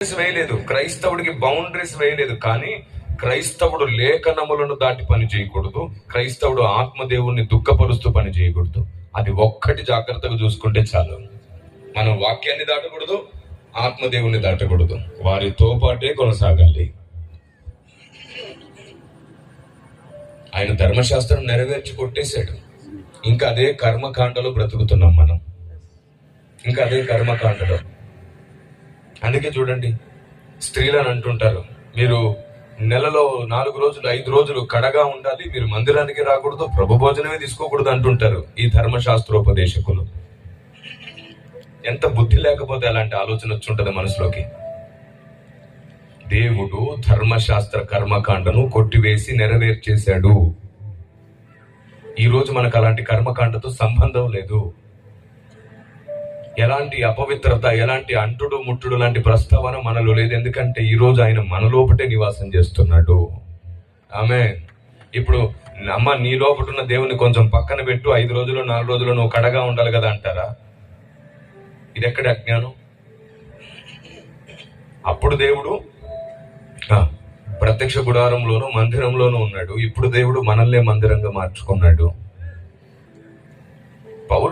వేయలేదు, క్రైస్తవుడికి బౌండరీస్ వేయలేదు. కానీ క్రైస్తవుడు లేఖనములను దాటి పని చేయకూడదు, క్రైస్తవుడు ఆత్మదేవుణ్ణి దుఃఖపరుస్తూ పని చేయకూడదు. అది ఒక్కటి జాగ్రత్తగా చూసుకుంటే చాలు. మనం వాక్యాన్ని దాటకూడదు, ఆత్మదేవుణ్ణి దాటకూడదు, వారితో పాటే కొనసాగాలి. ఆయన ధర్మశాస్త్రం నెరవేర్చి కొట్టేశాడు. ఇంకా అదే కర్మకాండలో బ్రతుకుతున్నాం మనం, ఇంకా అదే కర్మకాండలో. అందుకే చూడండి, స్త్రీలను అంటుంటారు, మీరు నెలలో 4 రోజులు 5 రోజులు కడగా ఉండాలి, మీరు మందిరానికి రాకూడదు, ప్రభు భోజనమే తీసుకోకూడదు అంటుంటారు ఈ ధర్మశాస్త్రోపదేశకులు. ఎంత బుద్ధి లేకపోతే అలాంటి ఆలోచన వచ్చుంటది మనసులోకి. దేవుడు ధర్మశాస్త్ర కర్మకాండను కొట్టివేసి నెరవేర్చేశాడు. ఈరోజు మనకు అలాంటి కర్మకాండతో సంబంధం లేదు. ఎలాంటి అపవిత్రత, ఎలాంటి అంటుడు ముట్టుడు లాంటి ప్రస్తావన మనలో లేదు. ఎందుకంటే ఈ రోజు ఆయన మనలోపటే నివాసం చేస్తున్నాడు. ఆమేన్. ఇప్పుడు అమ్మ, నీ లోపట ఉన్న దేవుని కొంచెం పక్కన పెట్టు, 5 రోజులు 4 రోజులు నువ్వు కడగా ఉండాలి కదా అంటారా? ఇది ఎక్కడ అజ్ఞానం? అప్పుడు దేవుడు ప్రత్యక్ష గుడారంలోనూ మందిరంలోనూ ఉన్నాడు. ఇప్పుడు దేవుడు మనల్నే మందిరంగా మార్చుకున్నాడు. పౌలు